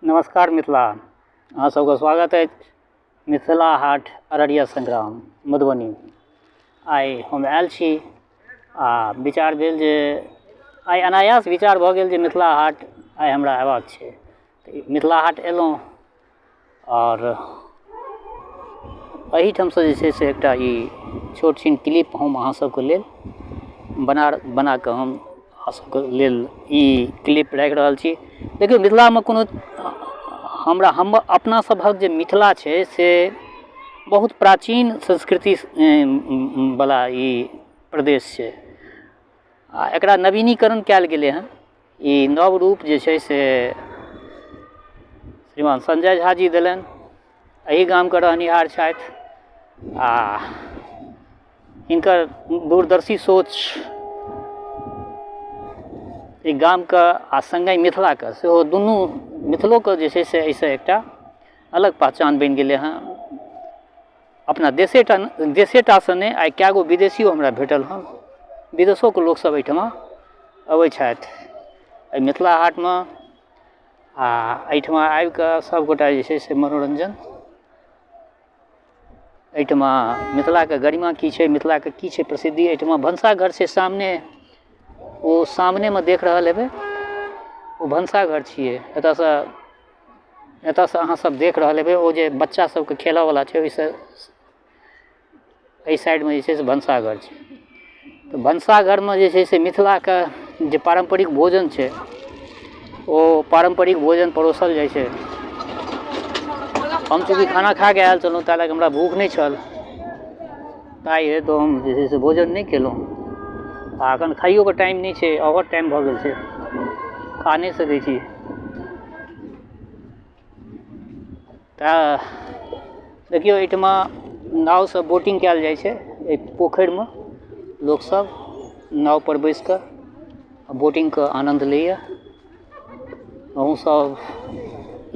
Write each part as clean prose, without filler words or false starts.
नमस्कार मिथिला, अहाँ सबके स्वागत है मिथिला हाट अररिया संग्राम मधुबनी। आइ हम आयल छी आ विचार भेल जे आइ अनायास विचार भऽ गेल जे मिथिला हाट आइ हमरा अयबाक छै। तऽ मिथिला हाट एलहुँ और एहिठामसँ जे छै से एकटा ई छोट छिन क्लिप हम अहाँ सबके लेल बना कऽ हम अहाँ सबके लेल ई क्लिप राखि रहल छी। देखियौ, मिथिलामे कोनो हम अपना सभक जे मिथिला छै से बहुत प्राचीन संस्कृति वाला ई प्रदेश छै आ एकरा नवीनीकरण कयल गेलै हँ। ई नव रूप जे छै से श्रीमान संजय झा जी देलनि। एहि गामके रहनिहार छथि आ हिनकर दूरदर्शी सोच ई गामके आ सङ्गे मिथिलाके सेहो दुनू मिथिलोके जे छै से एहिसँ एकटा अलग पहचान बनि गेलै हँ। अपना देशेटासँ नहि, आइ कए गो विदेशियो हमरा भेटल हँ। विदेशोके लोकसभ एहिठमा अबै छथि एहि मिथिला हाटमे आ एहिठमा आबि कऽ सभगोटा जे छै से मनोरञ्जन, एहिठमा मिथिलाके गरिमा की छै, मिथिलाके की छै प्रसिद्धि। एहिठमा भनसाघर छै सामने, ओ सामनेमे देख रहल हेबै ओ भनसाघर छियै। एतऽसँ अहाँ सब देख रहल हेबै ओ जे बच्चा सबके खेलऽवला छै, ओहिसँ एहि साइडमे जे छै से भनसाघर छै। तऽ भनसाघरमे जे छै से मिथिलाके जे पारम्परिक भोजन छै ओ पारम्परिक भोजन परोसल जाइ छै। हम चूँकि खाना खा कऽ आयल छलहुँ, ताहि लए हमरा भूख नहि छल, ताहि हेतु हम जे छै से भोजन नहि केलहुँ। आ एखन खाइयोके टाइम नहि छै, ओवर टाइम भऽ गेल छै, खा नहि सकै छी। तऽ देखियौ, एहिठमा नावसँ बोटिंग कयल जाइ छै। एहि पोखरिमे लोकसभ नावपर बैसि कऽ बोटिंगके आनन्द लैए। अहूँसभ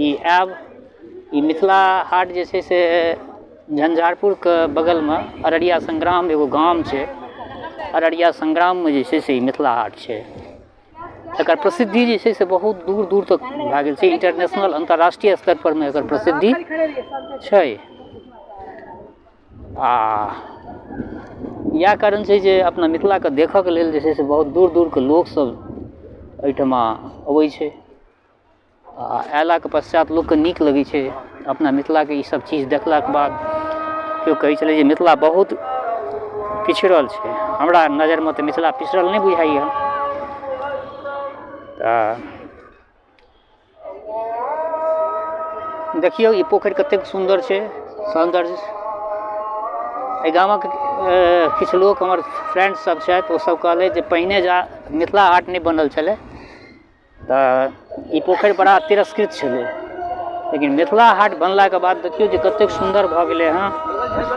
ई आयब। ई मिथिला हाट जे छै से झंझारपुरके बगलमे अररिया संग्राम एगो गाम छै, अररिया संग्राममे जे छै से ई मिथिला हाट छै। एकर प्रसिद्धि जे छै से बहुत दूर दूर तक भए गेल छै। इंटरनेशनल, अंतर्राष्ट्रीय स्तर परमे एकर प्रसिद्धि छै। आ इएह कारण छै जे अपना मिथिलाके देखऽके लेल जे छै से बहुत दूर दूरके लोकसभ एहिठमा अबै छै आ अयलाके पश्चात लोकके नीक लगै छै अपना मिथिलाके ईसभ चीज देखलाके बाद। केओ कहै छलै जे मिथिला बहुत पिछड़ल छै। हमरा नजरिमे तऽ मिथिला पिछड़ल नहि बुझाइए। तऽ देखियौ, ई पोखरि कतेक सुन्दर छै, सौन्दर्य। एहि गामक किछु लोक हमर फ्रेंड सब छथि, ओसभ कहलथि जे पहिने मिथिला हाट नहि बनल छलै तऽ ई पोखरि बड़ा तिरस्कृत छलै, लेकिन मिथिला हाट बनलाके बाद देखियौ जे कतेक सुन्दर भऽ गेलै हँ।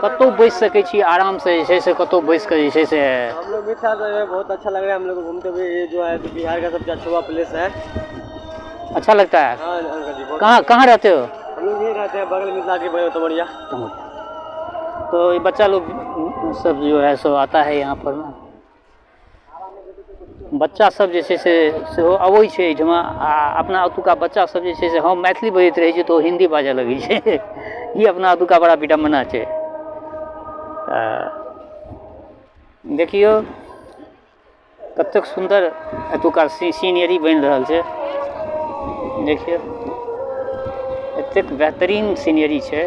कतहु बैसि सकै छी आरामसँ, जे छै से कतहु बैसि कऽ जे छै से हम लोग भी था तो बहुत अच्छा लग रहा है। हम लोग घूमते हुए, ये जो है बिहार का सबसे अच्छा प्लेस है। अच्छा लगता है। हाँ अंकल जी, कहाँ रहते हो? हम लोग यहीं रहते हैं, बगल मिथिला के तमरिया। तो ये बच्चा लोग सब जो है सो आता है यहाँ पर ना। बच्चा सब जे छै से सेहो अबै छै एहिठमा आ अपना ओतुका बच्चा सब जे छै से हम मैथिली बजैत रहै छी तऽ ओ हिन्दी बाजऽ लगै छै। ई अपना ओतुका बड़ा विडम्बना छै। देखियौ कतेक सुन्दर एतुका सीनरी बनि रहल छै। देखियौ एतेक बेहतरीन सीनरी छै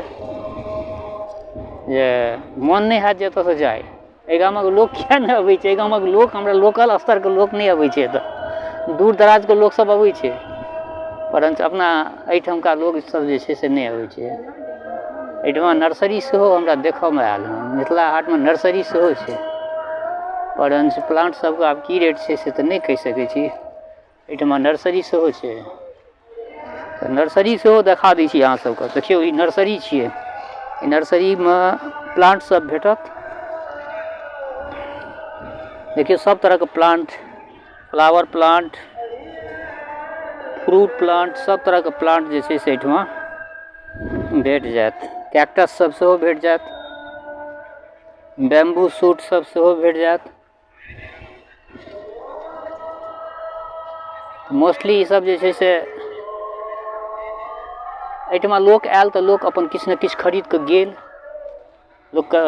जे मोन नहि हैत जे एतऽसँ जाइ। एहि गामक लोक किया नहि अबै छै? एहि गामक लोक, हमरा लोकल स्तरके लोक नहि अबै छै एतऽ। दूर दराजके लोक सब अबै छै, परन्तु अपना एहिठामका लोक सब जे छै से नहि अबै छै। एहिठमा नर्सरी सेहो हमरा देखऽमे आयल हँ। मिथिला हाटमे नर्सरी सेहो छै, परन्तु प्लांट सबके आब की रेट छै से तऽ नहि कहि सकै छी। एहिठमा नर्सरी सेहो छै, तऽ नर्सरी सेहो देखा दै छी अहाँ सबके। देखियौ ई नर्सरी छियै, ई नर्सरीमे प्लांट सब भेटत। देखियौ सब तरहके plant, flower plant, fruit plant, सब तरहके प्लांट जे छै से एहिठमा भेट जायत। कैक्टस सब सेहो भेट जायत, बैम्बू शूट सब सेहो भेट जायत। मोस्टली ई सब जे छै से एहिठमा लोक आयल तऽ लोक अपन किछु ने किछु खरीद कऽ गेल। लोकके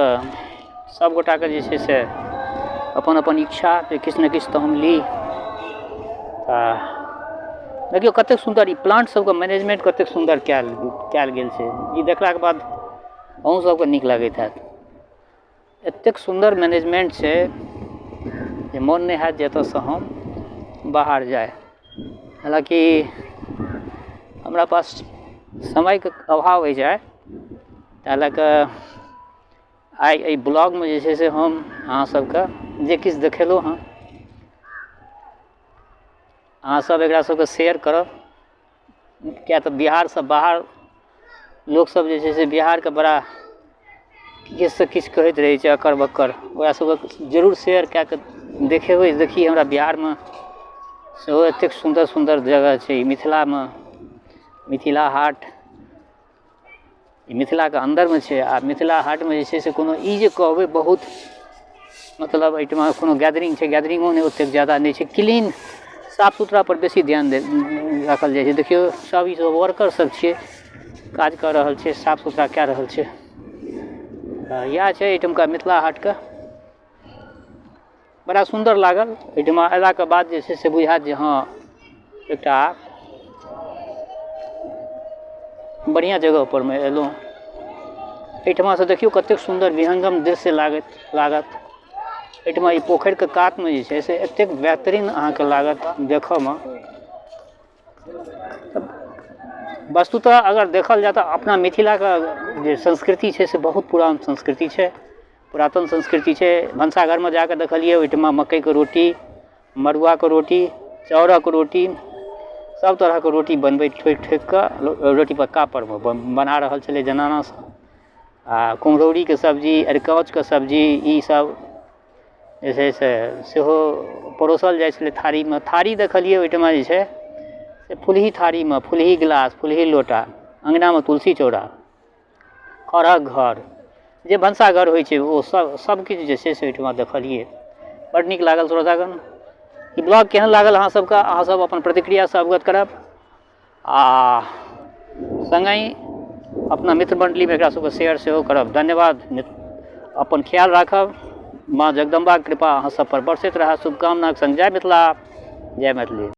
सब गोटाके जे छै से अपन अपन इच्छा जे किछु ने किछु तऽ हम ली। देखियौ कतेक सुन्दर ई प्लांट सबके मैनेजमेंट कतेक सुन्दर कयल गेल छै। ई देखलाके बाद अहूँ सबके नीक लागैत हैत। एतेक सुन्दर मैनेजमेंट छै जे मोन नहि हैत जे एतऽसँ हम बाहर जाए। हालाँकि हमरा पास समयके अभाव अछि आइ, ताहि लऽ कऽ आइ एहि ब्लॉगमे जे छै से हम अहाँ सबके जे किछु देखेलहुँ हँ अहाँ सब एकरा सबके शेयर करब। किया तऽ बिहारसँ बाहर लोकसब जे छै से बिहारके बड़ा किछुसँ किछु कहैत रहै छै अकर बक्कर, ओकरा सबके जरूर शेयर कए कऽ देखेबै। देखी हमरा बिहारमे सेहो एतेक सुन्दर सुन्दर जगह छै। ई मिथिलामे मिथिला हाट ई मिथिलाके अन्दरमे छै। आ मिथिला हाटमे जे छै से कोनो ई जे कहबै बहुत मतलब एहिठमा कोनो गैदरिंग छै, गैदरिंगो नहि ओतेक जादा नहि छै। क्लीन साफ सुथरा पर बेसी ध्यान राखल जाइ छै। देखियौ सब ई सब वर्कर सब छियै, काज कऽ रहल छै, साफ सुथरा कए रहल छै। इएह छै एहिठुमका मिथिला हाटके। बड़ा सुन्दर लागल। एहिठमा अयलाके बाद जे छै से बुझायत जे हँ एकटा बढ़िआँ जगह पर मे एलहुँ। एहिठमासँ देखियौ कतेक सुन्दर विहंगम दृश्य लागत। एहिठमा ई पोखरिके कातमे जे छै से एतेक बेहतरीन अहाँके लागत देखऽमे। वस्तुतः अगर देखल जाय तऽ अपना मिथिलाके जे संस्कृति छै से बहुत पुरान संस्कृति छै, पुरातन संस्कृति छै। भनसाघरमे जाकऽ देखलियै ओहिठमा मकइके रोटी, मड़ुआके रोटी, चाउरक रोटी, सब तरहके रोटी बनबैत ठोकि कऽ रोटी पक्का पर बना रहल छलै जनाना सब। आ कुम्हरौरीके सब्जी, अरिकोचके सब्जी, ई सब जे छै से सेहो परोसल जाइ छलै थारीमे। थारी देखलियै ओहिठमा जे छै से फुल्ही थारीमे, फुल्ही गिलास, फुल्ही लोटा, अङ्गनामे तुलसी चौरा, खरक घर, जे भनसाघर होइ छै ओ सब किछु जे छै से ओहिठमा देखलियै। बड़ नीक लागल श्रोतागण। ई ब्लॉग केहन लागल अहाँ सबके, अहाँ सब अपन प्रतिक्रियासँ अवगत करब। आ संगहि अपना मित्र मंडलीमे एकरा सबके शेयर सेहो करब। धन्यवाद। अपन ख्याल राखब। माँ जगदम्बाके कृपा अहाँ सब पर बरसैत रहए। शुभकामनाक संग जय मिथिला, जय मैथिली।